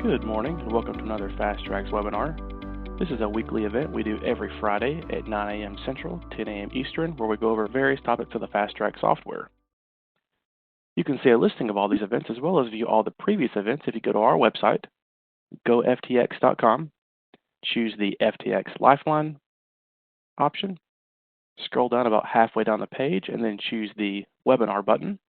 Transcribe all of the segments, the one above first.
Good morning and welcome to another Fast Tracks webinar. This is a weekly event we do every Friday at 9 a.m. Central, 10 a.m. Eastern, where we go over various topics of the Fast Track software. You can see a listing of all these events as well as view all the previous events if you go to our website, goftx.com, choose the FTx Lifeline option, scroll down about halfway down the page, and then choose the webinar button.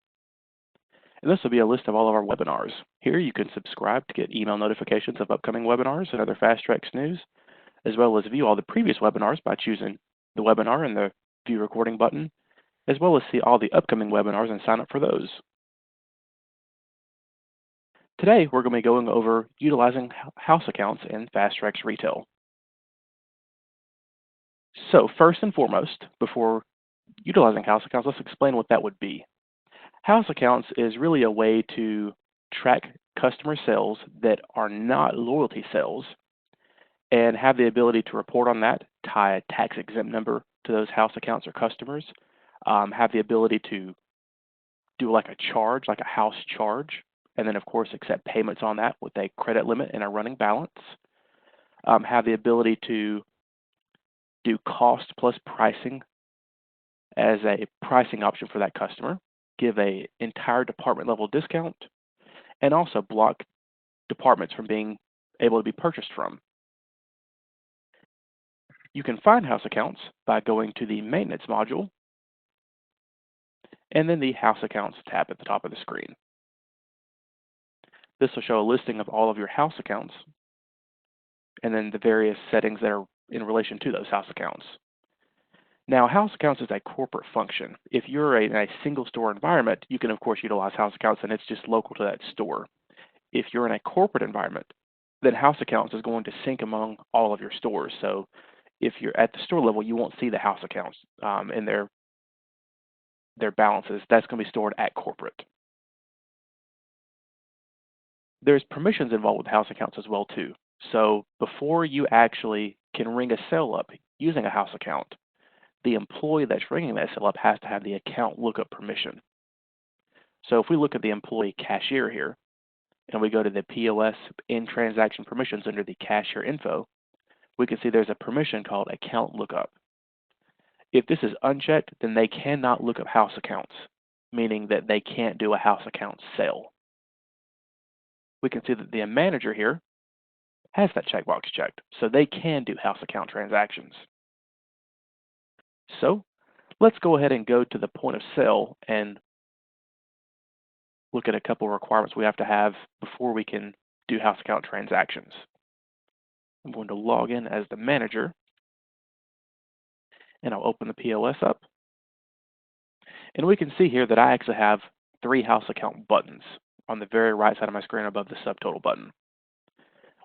And this will be a list of all of our webinars. Here you can subscribe to get email notifications of upcoming webinars and other Fast Tracks news, as well as view all the previous webinars by choosing the webinar and the view recording button, as well as see all the upcoming webinars and sign up for those. Today we're going to be going over utilizing house accounts in Fast Tracks Retail. So first and foremost, before utilizing house accounts, let's explain what that would be. House accounts is really a way to track customer sales that are not loyalty sales and have the ability to report on that, tie a tax exempt number to those house accounts or customers, have the ability to do like a charge, like a house charge, and then of course accept payments on that with a credit limit and a running balance, have the ability to do cost plus pricing as a pricing option for that customer, give an entire department level discount, and also block departments from being able to be purchased from. You can find house accounts by going to the maintenance module and then the house accounts tab at the top of the screen. This will show a listing of all of your house accounts and then the various settings that are in relation to those house accounts. Now, house accounts is a corporate function. If you're in a single store environment, you can of course utilize house accounts and it's just local to that store. If you're in a corporate environment, then house accounts is going to sync among all of your stores. So if you're at the store level, you won't see the house accounts and their balances. That's going to be stored at corporate. There's permissions involved with house accounts as well too. So before you actually can ring a sale up using a house account, the employee that's ringing that sale up has to have the account lookup permission. So if we look at the employee cashier here, and we go to the POS in transaction permissions under the cashier info, we can see there's a permission called account lookup. If this is unchecked, then they cannot look up house accounts, meaning that they can't do a house account sale. We can see that the manager here has that checkbox checked, so they can do house account transactions. So let's go ahead and go to the point of sale and look at a couple of requirements we have to have before we can do house account transactions. I'm going to log in as the manager, and I'll open the POS up. And we can see here that I actually have 3 house account buttons on the very right side of my screen above the subtotal button.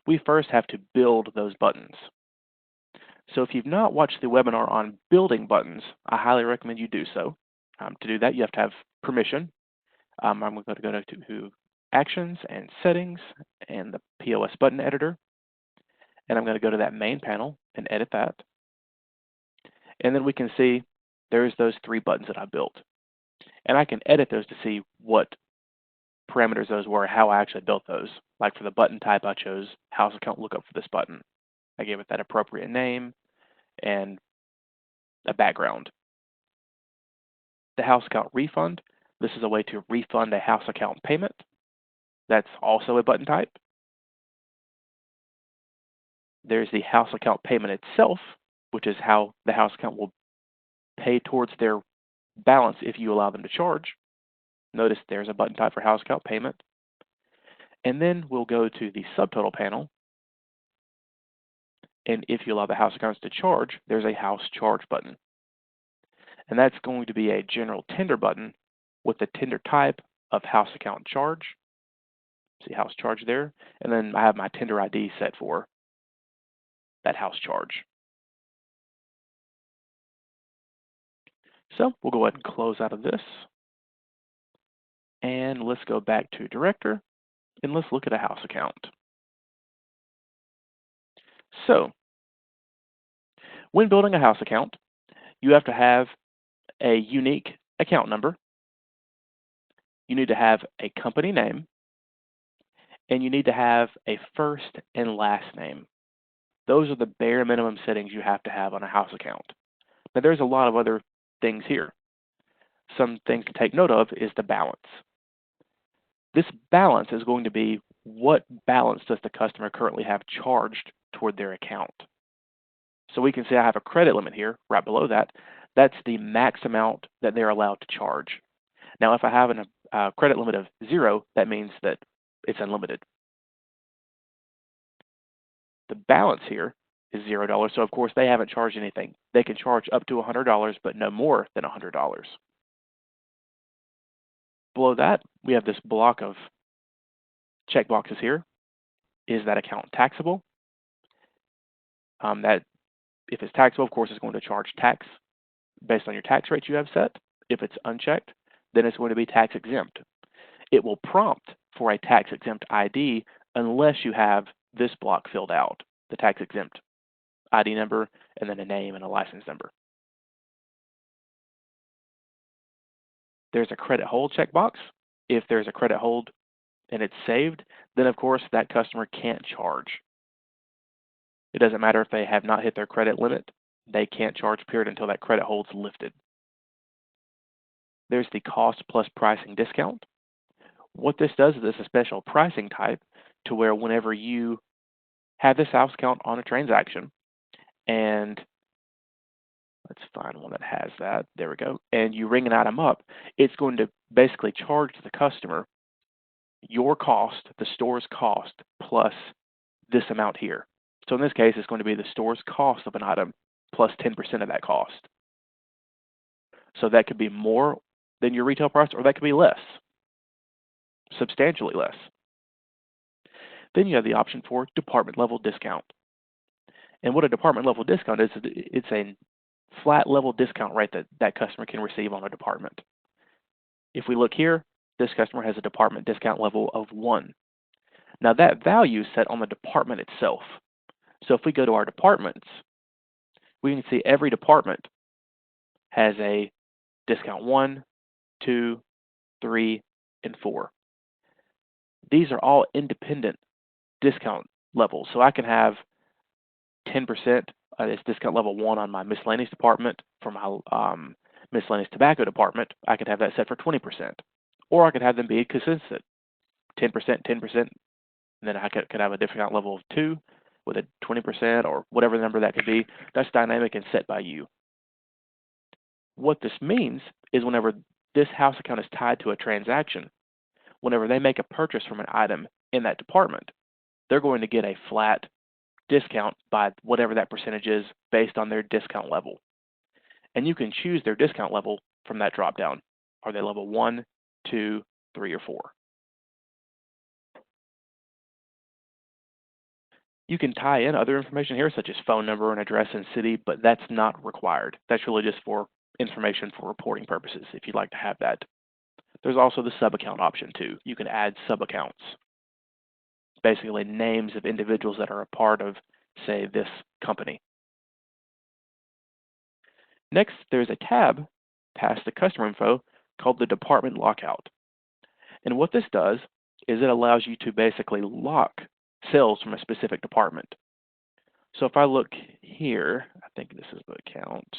We first have to build those buttons. So if you've not watched the webinar on building buttons, I highly recommend you do so. To do that, you have to have permission. I'm going to go to Actions and Settings and the POS button editor. And I'm going to go to that main panel and edit that. And then we can see there's those 3 buttons that I built. And I can edit those to see what parameters those were, how I actually built those. Like for the button type, I chose house account lookup for this button. I gave it that appropriate name and a background. The house account refund, this is a way to refund a house account payment. That's also a button type. There's the house account payment itself, which is how the house account will pay towards their balance if you allow them to charge. Notice there's a button type for house account payment. And then we'll go to the subtotal panel. And if you allow the house accounts to charge, there's a house charge button. And that's going to be a general tender button with the tender type of house account charge. See house charge there. And then I have my tender ID set for that house charge. So we'll go ahead and close out of this. And let's go back to Director and let's look at a house account. So when building a house account, you have to have a unique account number. You need to have a company name and you need to have a first and last name. Those are the bare minimum settings you have to have on a house account. Now there's a lot of other things here. Some things to take note of is the balance. This balance is going to be what balance does the customer currently have charged toward their account. So we can say I have a credit limit here, right below that. That's the max amount that they're allowed to charge. Now, if I have a credit limit of 0, that means that it's unlimited. The balance here is $0, so of course they haven't charged anything. They can charge up to $100, but no more than $100. Below that, we have this block of checkboxes here. Is that account taxable? That if it's taxable, of course, it's going to charge tax based on your tax rates you have set. If it's unchecked, then it's going to be tax exempt. It will prompt for a tax exempt ID unless you have this block filled out, the tax exempt ID number, and then a name and a license number. There's a credit hold checkbox. If there's a credit hold and it's saved, then of course that customer can't charge. It doesn't matter if they have not hit their credit limit, they can't charge period until that credit hold's lifted. There's the cost plus pricing discount. What this does is it's a special pricing type to where whenever you have this house account on a transaction, and let's find one that has that, there we go, and you ring an item up, it's going to basically charge the customer your cost, the store's cost, plus this amount here. So in this case, it's going to be the store's cost of an item plus 10% of that cost. So that could be more than your retail price, or that could be less, substantially less. Then you have the option for department level discount. And what a department level discount is, it's a flat level discount rate that customer can receive on a department. If we look here, this customer has a department discount level of 1. Now that value is set on the department itself. So if we go to our departments, we can see every department has a discount 1, 2, 3, and 4. These are all independent discount levels. So I can have 10% as discount level 1 on my miscellaneous department. For my miscellaneous tobacco department, I could have that set for 20%. Or I could have them be consistent, 10%, 10%, and then I could have a discount level of 2 with a 20% or whatever the number that could be. That's dynamic and set by you. What this means is whenever this house account is tied to a transaction, whenever they make a purchase from an item in that department, they're going to get a flat discount by whatever that percentage is based on their discount level. And you can choose their discount level from that drop down. Are they level 1, 2, 3, or 4? You can tie in other information here, such as phone number and address and city, but that's not required. That's really just for information for reporting purposes, if you'd like to have that. There's also the sub-account option too. You can add sub-accounts, basically names of individuals that are a part of, say, this company. Next, there's a tab past the customer info called the department lockout. And what this does is it allows you to basically lock sales from a specific department. So if I look here, I think this is the account.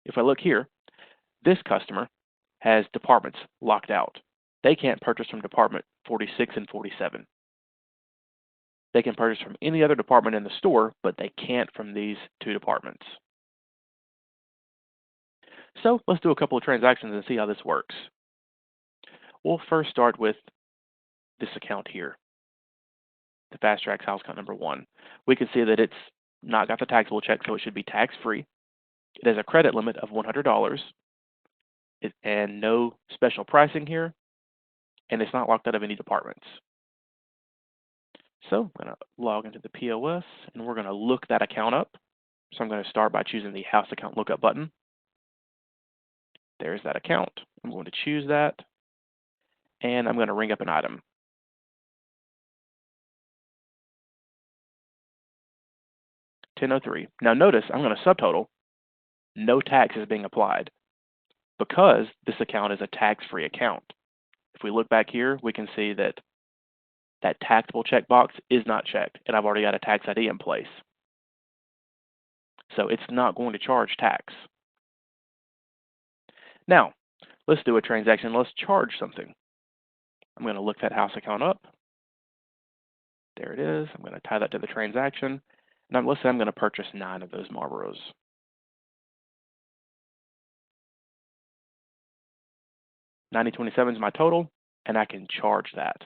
If I look here, this customer has departments locked out. They can't purchase from department 46 and 47. They can purchase from any other department in the store, but they can't from these two departments. So let's do a couple of transactions and see how this works. We'll first start with this account here, the Fast Track's house account number 1. We can see that it's not got the taxable check, so it should be tax-free. It has a credit limit of $100 and no special pricing here, and it's not locked out of any departments. So I'm going to log into the POS, and we're going to look that account up. So I'm going to start by choosing the House Account Lookup button. There's that account. I'm going to choose that, and I'm going to ring up an item. $10.03. Now notice I'm going to subtotal. No tax is being applied because this account is a tax-free account. If we look back here, we can see that that taxable checkbox is not checked, and I've already got a tax ID in place. So it's not going to charge tax. Now, let's do a transaction. Let's charge something. I'm going to look that house account up. There it is. I'm going to tie that to the transaction. And let's say I'm going to purchase 9 of those Marlboros. $90.27 is my total, and I can charge that.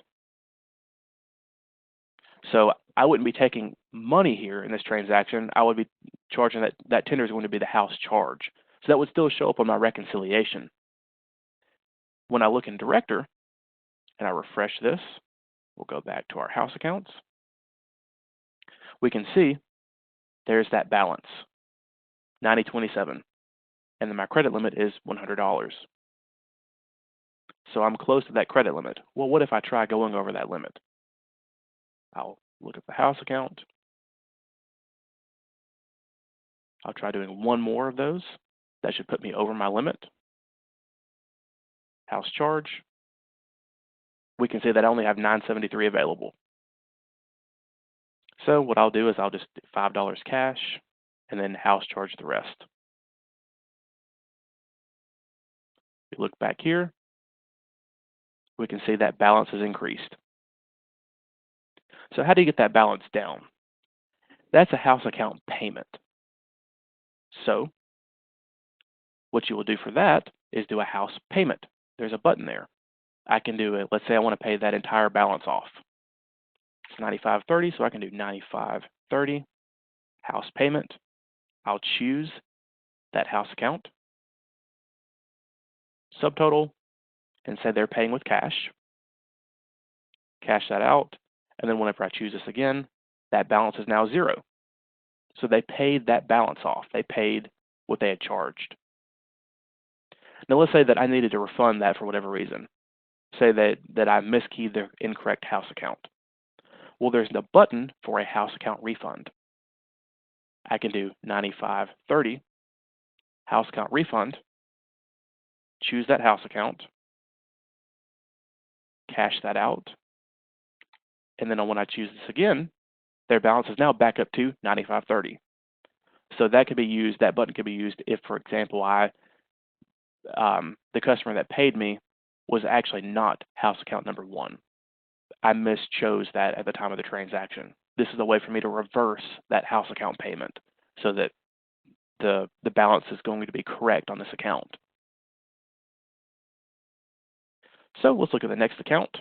So I wouldn't be taking money here in this transaction. I would be charging that tender is going to be the house charge. So that would still show up on my reconciliation. When I look in Director and I refresh this, we'll go back to our house accounts. We can see there's that balance, $90.27, and then my credit limit is $100. So I'm close to that credit limit. Well, what if I try going over that limit? I'll look at the house account. I'll try doing one more of those. That should put me over my limit. House charge. We can see that I only have $973 available. So what I'll do is I'll just do $5 cash and then house charge the rest. We look back here. We can see that balance has increased. So how do you get that balance down? That's a house account payment. So what you will do for that is do a house payment. There's a button there. I can do it. Let's say I want to pay that entire balance off. It's $95.30, so I can do $95.30 house payment. I'll choose that house account, subtotal, and say they're paying with cash. Cash that out, and then whenever I choose this again, that balance is now 0. So they paid that balance off. They paid what they had charged. Now let's say that I needed to refund that for whatever reason. Say that I miskeyed the incorrect house account. Well, there's no button for a house account refund. I can do $95.30 house account refund, choose that house account, cash that out, and then when I choose this again, their balance is now back up to $95.30. So that could be used. That button could be used if, for example, the customer that paid me was actually not house account number 1. I mischose that at the time of the transaction. This is a way for me to reverse that house account payment so that the balance is going to be correct on this account. So let's look at the next account.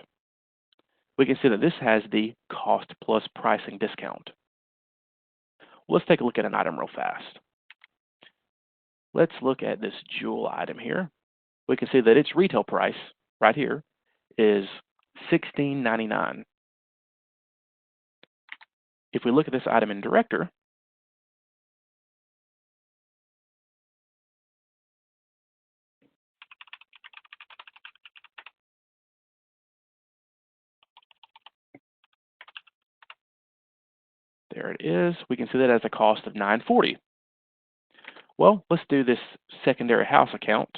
We can see that this has the cost plus pricing discount. Let's take a look at an item real fast. Let's look at this jewel item here. We can see that its retail price right here is $16.99. If we look at this item in Director, there it is. We can see that as a cost of $9.40. Well, let's do this secondary house account.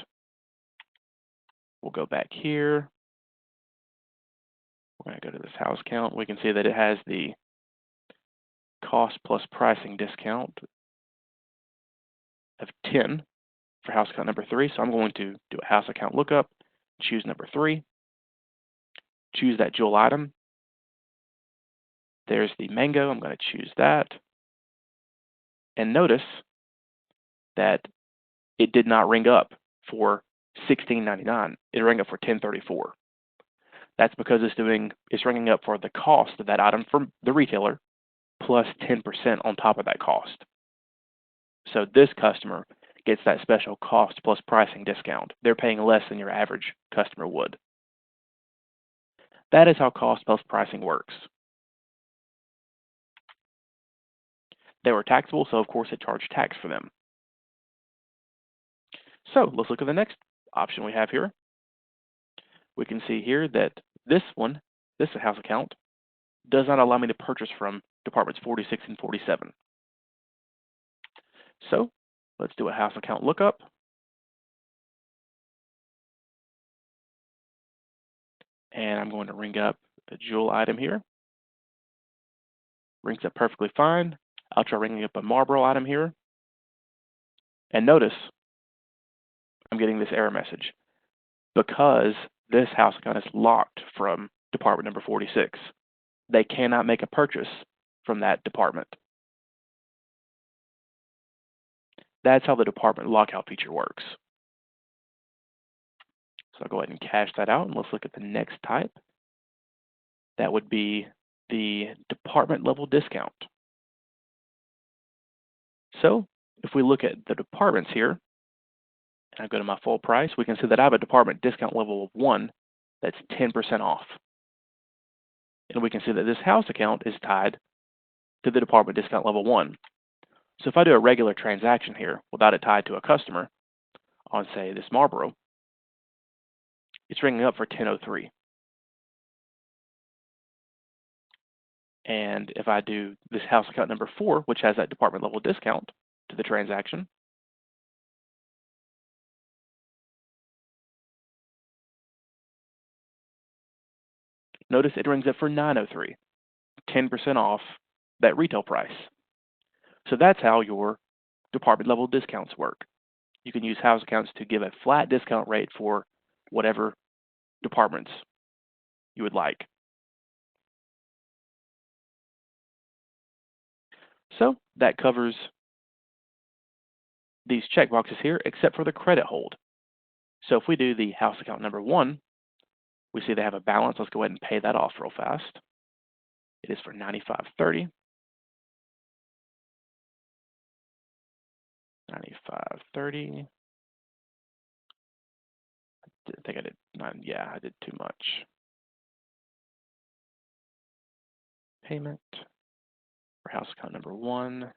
We'll go back here. We're going to go to this house account. We can see that it has the cost plus pricing discount of 10 for house account number 3. So I'm going to do a house account lookup, choose number 3, choose that jewel item. There's the mango. I'm going to choose that. And notice that it did not ring up for $16.99. It rang up for $10.34. That's because it's ringing up for the cost of that item from the retailer plus 10% on top of that cost. So this customer gets that special cost plus pricing discount. They're paying less than your average customer would. That is how cost plus pricing works. They were taxable, so of course it charged tax for them. So let's look at the next option we have here. We can see here that this house account, does not allow me to purchase from departments 46 and 47. So let's do a house account lookup. And I'm going to ring up a jewel item here. Rings up perfectly fine. I'll try ringing up a Marlboro item here. And notice I'm getting this error message because this house account is locked from department number 46. They cannot make a purchase from that department. That's how the department lockout feature works. So I'll go ahead and cache that out, and let's look at the next type. That would be the department level discount. So if we look at the departments here, and I go to my full price, we can see that I have a department discount level of 1 that's 10% off. And we can see that this house account is tied to the department discount level 1. So if I do a regular transaction here without it tied to a customer on, say, this Marlboro, it's ringing up for 1003. And if I do this house account number 4, which has that department level discount to the transaction, notice it rings up for 903, 10% off that retail price. So that's how your department level discounts work. You can use house accounts to give a flat discount rate for whatever departments you would like. So that covers these checkboxes here, except for the credit hold. So if we do the house account number 1, we see they have a balance. Let's go ahead and pay that off real fast. It is for $95.30. $95.30. I think I did I did too much. Payment for house account number 1.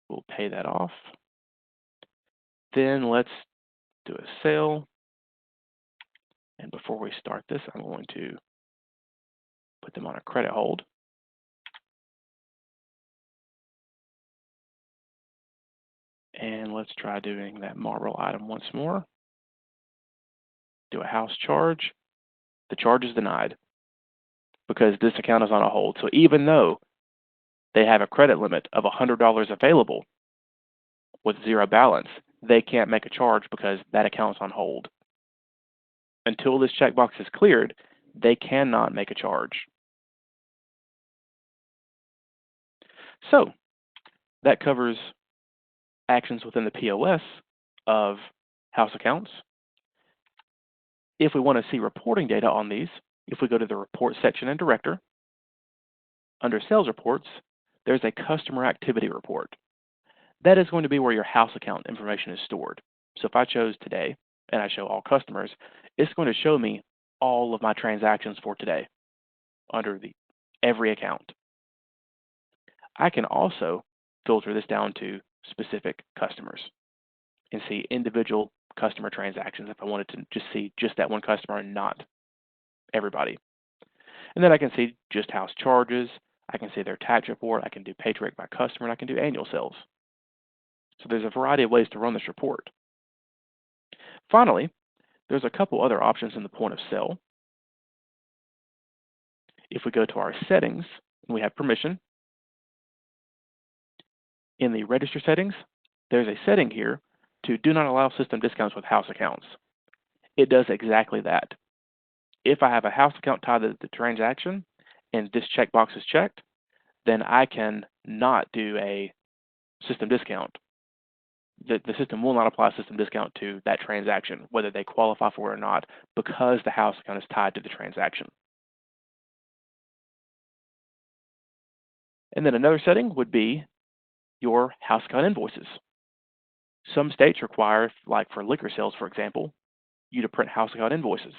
We'll pay that off. Then let's do a sale. And before we start this, I'm going to put them on a credit hold. And let's try doing that Marlboro item once more. Do a house charge. The charge is denied because this account is on a hold. So even though they have a credit limit of $100 available with 0 balance, they can't make a charge because that account is on hold. Until this checkbox is cleared, they cannot make a charge. So that covers actions within the POS of house accounts. If we want to see reporting data on these, if we go to the report section in Director, under sales reports, there's a customer activity report. That is going to be where your house account information is stored. So if I chose today and I show all customers, it's going to show me all of my transactions for today under the every account. I can also filter this down to specific customers and see individual customer transactions if I wanted to just see just that one customer and not everybody. And then I can see just house charges. I can see their tax report. I can do pay direct by customer, and I can do annual sales. So there's a variety of ways to run this report. Finally, there's a couple other options in the point of sale. If we go to our settings, and we have permission, in the register settings, there's a setting here to do not allow system discounts with house accounts. It does exactly that. If I have a house account tied to the transaction and this checkbox is checked, then I can not do a system discount. The system will not apply a system discount to that transaction, whether they qualify for it or not, because the house account is tied to the transaction. And then another setting would be your house account invoices. Some states require, like for liquor sales, for example, you to print house account invoices.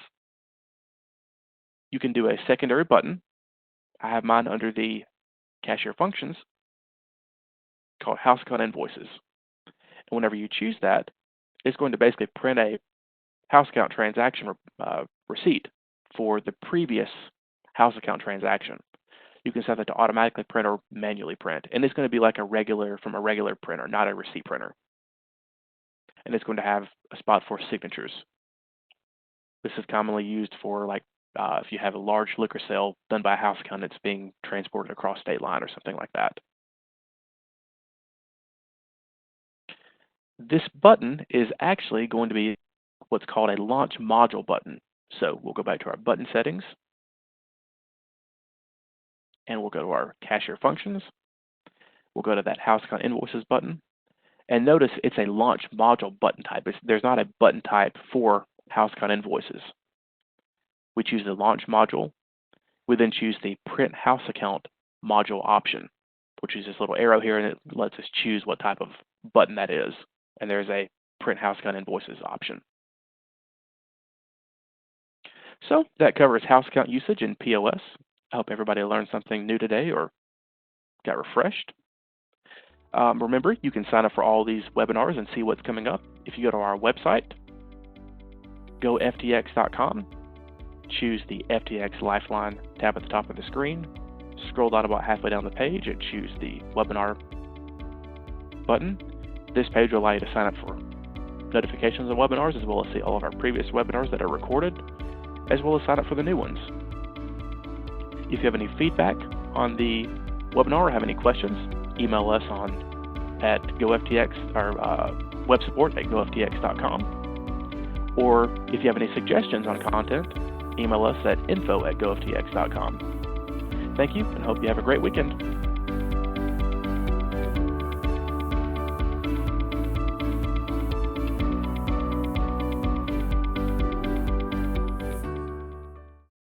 You can do a secondary button. I have mine under the cashier functions called house account invoices. And whenever you choose that, it's going to basically print a house account transaction receipt for the previous house account transaction. You can set that to automatically print or manually print. And it's going to be like from a regular printer, not a receipt printer. And it's going to have a spot for signatures. This is commonly used for like if you have a large liquor sale done by a house account that's being transported across state line or something like that. This button is actually going to be what's called a launch module button. So we'll go back to our button settings, and we'll go to our cashier functions. We'll go to that house account invoices button, and notice it's a launch module button type. There's not a button type for house account invoices. We choose the launch module. We then choose the print house account module option, which is this little arrow here, and it lets us choose what type of button that is. And there's a print house account invoices option. So that covers house account usage in POS. I hope everybody learned something new today or got refreshed. Remember, you can sign up for all these webinars and see what's coming up. If you go to our website, goftx.com, choose the FTx Lifeline tab at the top of the screen, scroll down about halfway down the page and choose the webinar button. This page will allow you to sign up for notifications of webinars, as well as see all of our previous webinars that are recorded, as well as sign up for the new ones. If you have any feedback on the webinar or have any questions, email us at GoFTX, or web support at goftx.com. Or if you have any suggestions on content, email us at info@goftx.com. Thank you, and hope you have a great weekend.